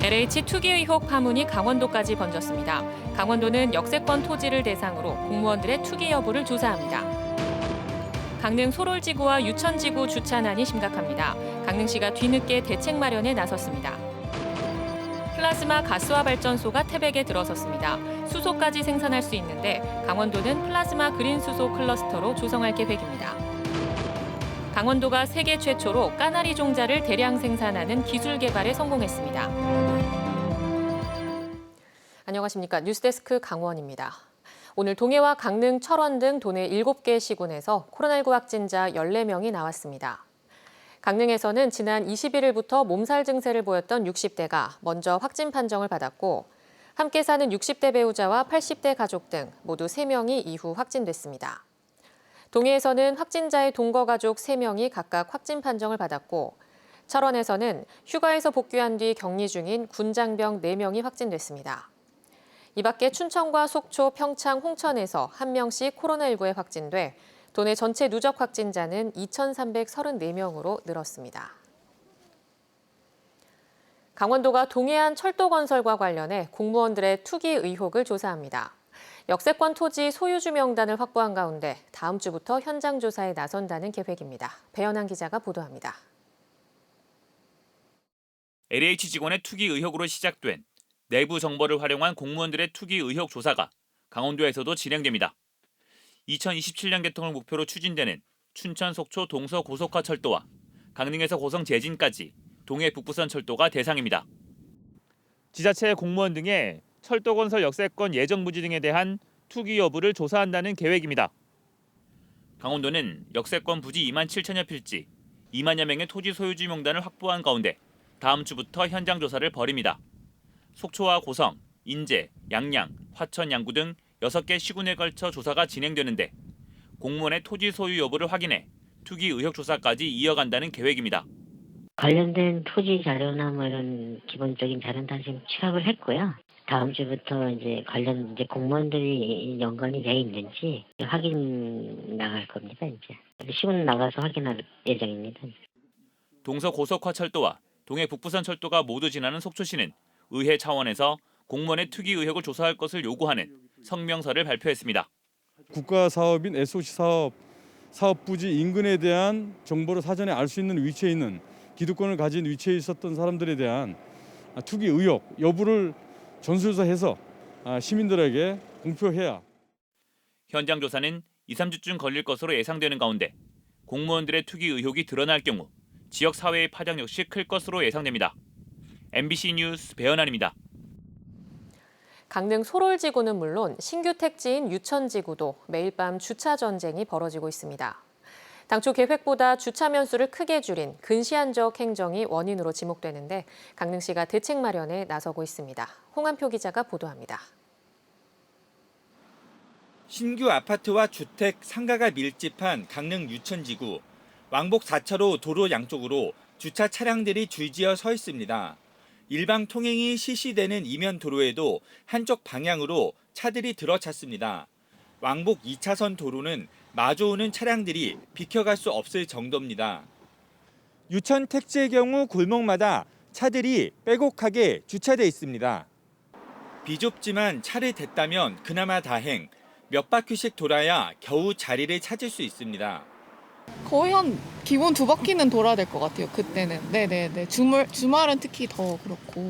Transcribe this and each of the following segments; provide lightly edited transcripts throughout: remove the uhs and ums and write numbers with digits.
LH 투기 의혹 파문이 강원도까지 번졌습니다. 강원도는 역세권 토지를 대상으로 공무원들의 투기 여부를 조사합니다. 강릉 소롤지구와 유천지구 주차난이 심각합니다. 강릉시가 뒤늦게 대책 마련에 나섰습니다. 플라즈마 가스화 발전소가 태백에 들어섰습니다. 수소까지 생산할 수 있는데 강원도는 플라즈마 그린 수소 클러스터로 조성할 계획입니다. 강원도가 세계 최초로 까나리 종자를 대량 생산하는 기술 개발에 성공했습니다. 안녕하십니까. 뉴스데스크 강원입니다. 오늘 동해와 강릉, 철원 등 도내 7개 시군에서 코로나19 확진자 14명이 나왔습니다. 강릉에서는 지난 21일부터 몸살 증세를 보였던 60대가 먼저 확진 판정을 받았고 함께 사는 60대 배우자와 80대 가족 등 모두 3명이 이후 확진됐습니다. 동해에서는 확진자의 동거가족 3명이 각각 확진 판정을 받았고 철원에서는 휴가에서 복귀한 뒤 격리 중인 군장병 4명이 확진됐습니다. 이 밖에 춘천과 속초, 평창, 홍천에서 1명씩 코로나19에 확진돼 도내 전체 누적 확진자는 2,334명으로 늘었습니다. 강원도가 동해안 철도 건설과 관련해 공무원들의 투기 의혹을 조사합니다. 역세권 토지 소유주 명단을 확보한 가운데 다음 주부터 현장 조사에 나선다는 계획입니다. 배현한 기자가 보도합니다. LH 직원의 투기 의혹으로 시작된 내부 정보를 활용한 공무원들의 투기 의혹 조사가 강원도에서도 진행됩니다. 2027년 개통을 목표로 추진되는 춘천 속초 동서 고속화 철도와 강릉에서 고성 제진까지 동해 북부선 철도가 대상입니다. 지자체 공무원 등의 철도 건설 역세권 예정 부지 등에 대한 투기 여부를 조사한다는 계획입니다. 강원도는 역세권 부지 2만 7천여 필지, 2만여 명의 토지 소유주 명단을 확보한 가운데 다음 주부터 현장 조사를 벌입니다. 속초와 고성, 인제, 양양, 화천, 양구 등 6개 시군에 걸쳐 조사가 진행되는데 공무원의 토지 소유 여부를 확인해 투기 의혹 조사까지 이어간다는 계획입니다. 관련된 토지 자료나 뭐 이런 기본적인 자료는 다 지금 취합을 했고요. 다음 주부터 관련 공무원들이 연관이 돼 있는지 확인 나갈 겁니다. 시군 나가서 확인할 예정입니다. 동서 고속화 철도와 동해 북부선 철도가 모두 지나는 속초시는 의회 차원에서 공무원의 투기 의혹을 조사할 것을 요구하는 성명서를 발표했습니다. 국가 사업인 SOC 사업 부지 인근에 대한 정보를 사전에 알 수 있는 위치에 있는 기득권을 가진 위치에 있었던 사람들에 대한 투기 의혹 여부를 전수조사해서 시민들에게 공표해야. 현장 조사는 2, 3주쯤 걸릴 것으로 예상되는 가운데 공무원들의 투기 의혹이 드러날 경우 지역 사회의 파장 역시 클 것으로 예상됩니다. MBC 뉴스 배현환입니다. 강릉 소롤지구는 물론 신규 택지인 유천지구도 매일 밤 주차 전쟁이 벌어지고 있습니다. 당초 계획보다 주차 면수를 크게 줄인 근시안적 행정이 원인으로 지목되는데 강릉시가 대책 마련에 나서고 있습니다. 홍한표 기자가 보도합니다. 신규 아파트와 주택, 상가가 밀집한 강릉 유천지구. 왕복 4차로 도로 양쪽으로 주차 차량들이 줄지어 서 있습니다. 일방 통행이 실시되는 이면 도로에도 한쪽 방향으로 차들이 들어찼습니다. 왕복 2차선 도로는 마주오는 차량들이 비켜갈 수 없을 정도입니다. 유천 택지의 경우 골목마다 차들이 빼곡하게 주차돼 있습니다. 비좁지만 차를 댔다면 그나마 다행. 몇 바퀴씩 돌아야 겨우 자리를 찾을 수 있습니다. 거의 한 기본 2바퀴는 돌아야 될 것 같아요. 그때는. 네네네. 주말은 특히 더 그렇고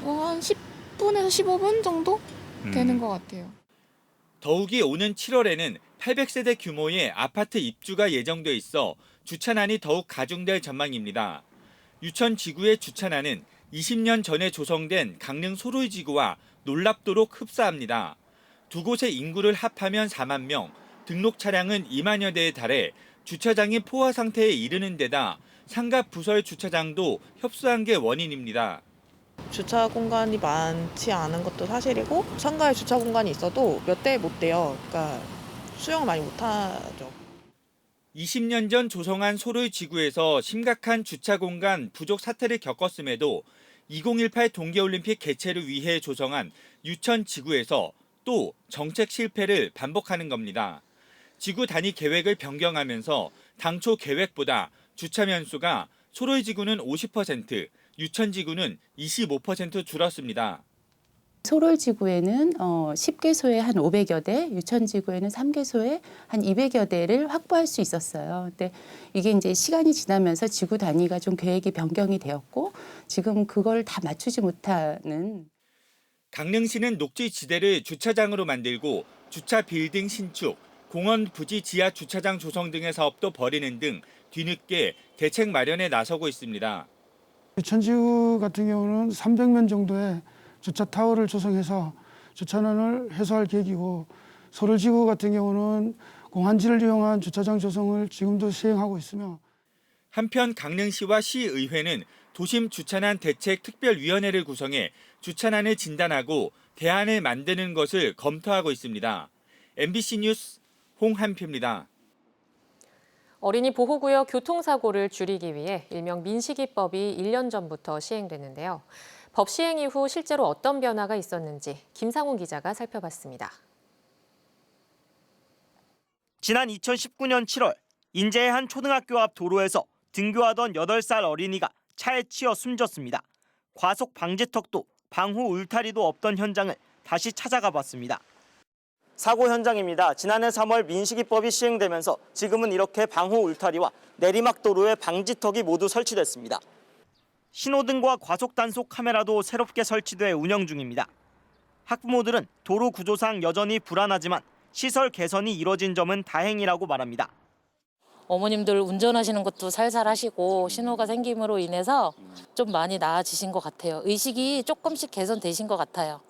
한 10분에서 15분 정도 되는 것 같아요. 더욱이 오는 7월에는 800세대 규모의 아파트 입주가 예정돼 있어 주차난이 더욱 가중될 전망입니다. 유천 지구의 주차난은 20년 전에 조성된 강릉 소롤지구와 놀랍도록 흡사합니다. 두 곳의 인구를 합하면 4만 명, 등록 차량은 2만여 대에 달해 주차장이 포화 상태에 이르는 데다 상가 부설 주차장도 협소한 게 원인입니다. 주차 공간이 많지 않은 것도 사실이고 상가에 주차 공간이 있어도 몇 대 못 돼요. 그러니까 수용을 많이 못 하죠. 20년 전 조성한 소롤지구에서 심각한 주차 공간 부족 사태를 겪었음에도 2018 동계올림픽 개최를 위해 조성한 유천지구에서 또 정책 실패를 반복하는 겁니다. 지구 단위 계획을 변경하면서 당초 계획보다 주차 면수가 소롤지구는 50%, 유천지구는 25% 줄었습니다. 소롤지구에는 10개소에 한 500여 대, 유천지구에는 3개소에 한 200여 대를 확보할 수 있었어요. 근데 이게 이제 시간이 지나면서 지구 단위가 좀 계획이 변경이 되었고 지금 그걸 다 맞추지 못하는. 강릉시는 녹지지대를 주차장으로 만들고 주차 빌딩 신축, 공원 부지 지하 주차장 조성 등의 사업도 벌이는 등 뒤늦게 대책 마련에 나서고 있습니다. 유천지구 같은 경우는 300면 정도의 주차 타워를 조성해서 주차난을 해소할 계획이고, 소롤지구 같은 경우는 공한지를 이용한 주차장 조성을 지금도 시행하고 있으며, 한편 강릉시와 시의회는 도심 주차난 대책 특별위원회를 구성해 주차난을 진단하고 대안을 만드는 것을 검토하고 있습니다. MBC 뉴스 홍한표입니다. 어린이 보호구역 교통사고를 줄이기 위해 일명 민식이법이 1년 전부터 시행됐는데요. 법 시행 이후 실제로 어떤 변화가 있었는지 김상훈 기자가 살펴봤습니다. 지난 2019년 7월 인제의 한 초등학교 앞 도로에서 등교하던 8살 어린이가 차에 치여 숨졌습니다. 과속 방지턱도 방호 울타리도 없던 현장을 다시 찾아가 봤습니다. 사고 현장입니다. 지난해 3월 민식이법이 시행되면서 지금은 이렇게 방호 울타리와 내리막 도로에 방지턱이 모두 설치됐습니다. 신호등과 과속 단속 카메라도 새롭게 설치돼 운영 중입니다. 학부모들은 도로 구조상 여전히 불안하지만 시설 개선이 이뤄진 점은 다행이라고 말합니다. 어머님들 운전하시는 것도 살살 하시고 신호가 생김으로 인해서 좀 많이 나아지신 것 같아요. 의식이 조금씩 개선되신 것 같아요.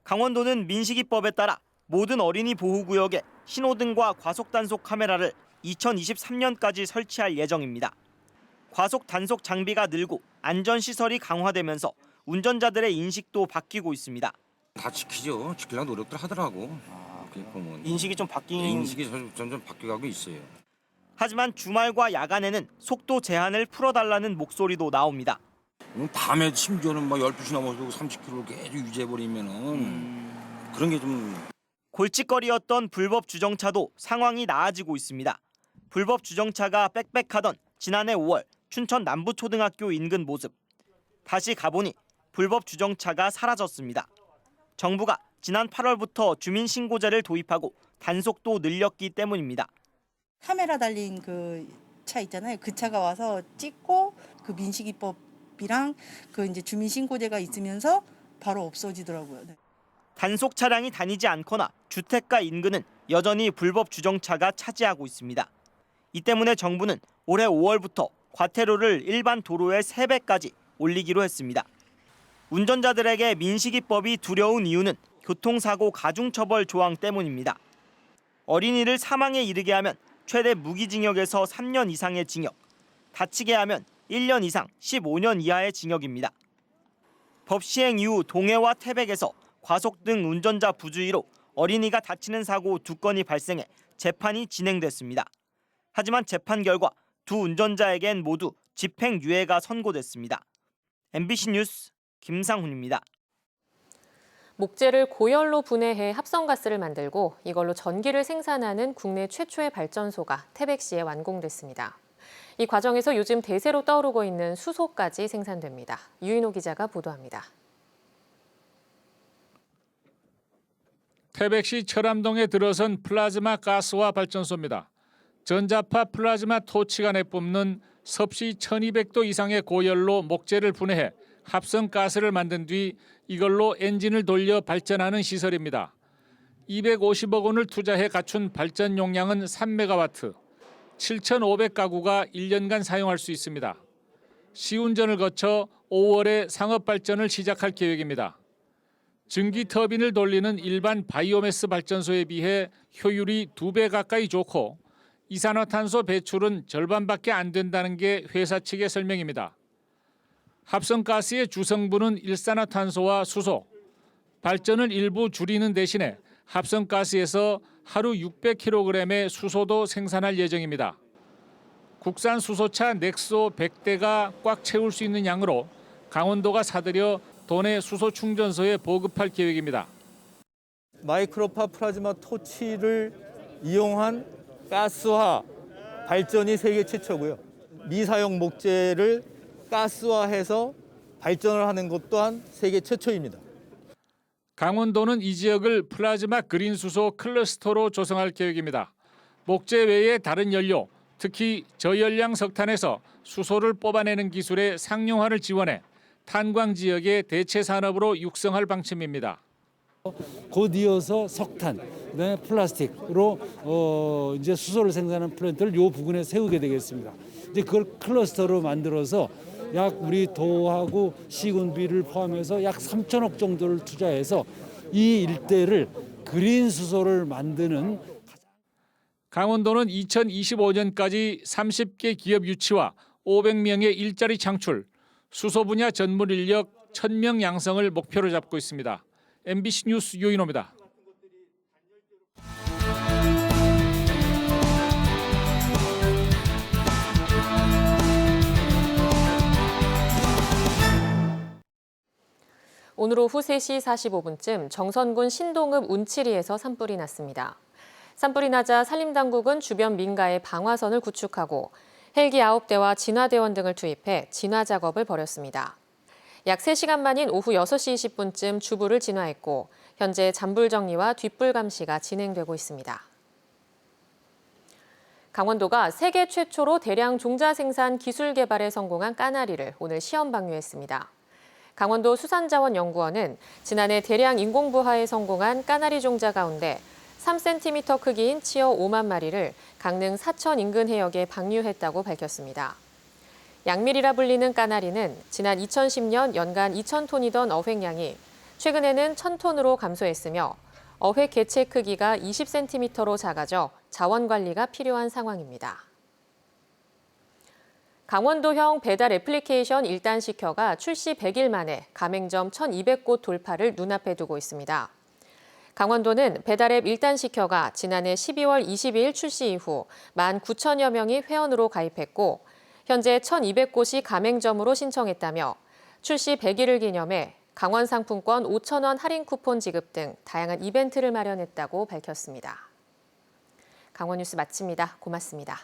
강원도는 민식이법에 따라 모든 어린이 보호구역에 신호등과 과속 단속 카메라를 2023년까지 설치할 예정입니다. 과속 단속 장비가 늘고 안전시설이 강화되면서 운전자들의 인식도 바뀌고 있습니다. 다 지키죠. 지키려고 노력들 하더라고. 보면 인식이 좀 바뀐... 인식이 점점 바뀌어가고 있어요. 하지만 주말과 야간에는 속도 제한을 풀어달라는 목소리도 나옵니다. 밤에 심지어는 막 12시 넘어도 30km를 계속 유지해버리면은 그런 게 좀... 골칫거리였던 불법 주정차도 상황이 나아지고 있습니다. 불법 주정차가 빽빽하던 지난해 5월 춘천 남부초등학교 인근 모습. 다시 가보니 불법 주정차가 사라졌습니다. 정부가 지난 8월부터 주민신고제를 도입하고 단속도 늘렸기 때문입니다. 카메라 달린 그 차 있잖아요. 그 차가 와서 찍고 그 민식이법이랑 그 이제 주민신고제가 있으면서 바로 없어지더라고요. 네. 단속 차량이 다니지 않거나 주택가 인근은 여전히 불법 주정차가 차지하고 있습니다. 이 때문에 정부는 올해 5월부터 과태료를 일반 도로의 3배까지 올리기로 했습니다. 운전자들에게 민식이법이 두려운 이유는 교통사고 가중처벌 조항 때문입니다. 어린이를 사망에 이르게 하면 최대 무기징역에서 3년 이상의 징역, 다치게 하면 1년 이상 15년 이하의 징역입니다. 법 시행 이후 동해와 태백에서 과속 등 운전자 부주의로 어린이가 다치는 사고 2건이 발생해 재판이 진행됐습니다. 하지만 재판 결과 두 운전자에겐 모두 집행유예가 선고됐습니다. MBC 뉴스 김상훈입니다. 목재를 고열로 분해해 합성가스를 만들고 이걸로 전기를 생산하는 국내 최초의 발전소가 태백시에 완공됐습니다. 이 과정에서 요즘 대세로 떠오르고 있는 수소까지 생산됩니다. 유인호 기자가 보도합니다. 태백시 철암동에 들어선 플라즈마 가스화 발전소입니다. 전자파 플라즈마 토치가 내뿜는 섭씨 1200도 이상의 고열로 목재를 분해해 합성가스를 만든 뒤 이걸로 엔진을 돌려 발전하는 시설입니다. 250억 원을 투자해 갖춘 발전 용량은 3메가와트, 7,500가구가 1년간 사용할 수 있습니다. 시운전을 거쳐 5월에 상업 발전을 시작할 계획입니다. 증기 터빈을 돌리는 일반 바이오매스 발전소에 비해 효율이 2배 가까이 좋고 이산화탄소 배출은 절반밖에 안 된다는 게 회사 측의 설명입니다. 합성가스의 주성분은 일산화탄소와 수소, 발전을 일부 줄이는 대신에 합성가스에서 하루 600kg의 수소도 생산할 예정입니다. 국산 수소차 넥소 100대가 꽉 채울 수 있는 양으로 강원도가 사들여 도내 수소 충전소에 보급할 계획입니다. 마이크로파 플라즈마 토치를 이용한 가스화 발전이 세계 최초고요. 미사용 목재를 가스화해서 발전을 하는 것 또한 세계 최초입니다. 강원도는 이 지역을 플라즈마 그린 수소 클러스터로 조성할 계획입니다. 목재 외에 다른 연료, 특히 저열량 석탄에서 수소를 뽑아내는 기술의 상용화를 지원해 탄광 지역의 대체 산업으로 육성할 방침입니다. 곧 이어서 석탄, 그다음에 플라스틱으로 이제 수소를 생산하는 플랜트를 이 부근에 세우게 되겠습니다. 이제 그걸 클러스터로 만들어서 약 우리 도하고 시군비를 포함해서 약 3천억 정도를 투자해서 이 일대를 그린 수소를 만드는. 강원도는 2025년까지 30개 기업 유치와 500명의 일자리 창출, 수소 분야 전문 인력 1,000명 양성을 목표로 잡고 있습니다. MBC 뉴스 유인호입니다. 오늘 오후 3시 45분쯤 정선군 신동읍 운치리에서 산불이 났습니다. 산불이 나자 산림당국은 주변 민가에 방화선을 구축하고 헬기 9대와 진화대원 등을 투입해 진화 작업을 벌였습니다. 약 3시간 만인 오후 6시 20분쯤 주부를 진화했고 현재 잔불 정리와 뒷불 감시가 진행되고 있습니다. 강원도가 세계 최초로 대량 종자 생산 기술 개발에 성공한 까나리를 오늘 시험 방류했습니다. 강원도 수산자원연구원은 지난해 대량 인공부화에 성공한 까나리 종자 가운데 3cm 크기인 치어 5만 마리를 강릉 사천 인근 해역에 방류했다고 밝혔습니다. 양밀이라 불리는 까나리는 지난 2010년 연간 2,000톤이던 어획량이 최근에는 1,000톤으로 감소했으며 어획 개체 크기가 20cm로 작아져 자원 관리가 필요한 상황입니다. 강원도형 배달 애플리케이션 1단 시켜가 출시 100일 만에 가맹점 1,200곳 돌파를 눈앞에 두고 있습니다. 강원도는 배달앱 1단 시켜가 지난해 12월 22일 출시 이후 19,000여 명이 회원으로 가입했고 현재 1,200곳이 가맹점으로 신청했다며 출시 100일을 기념해 강원 상품권 5,000원 할인 쿠폰 지급 등 다양한 이벤트를 마련했다고 밝혔습니다. 강원 뉴스 마칩니다. 고맙습니다.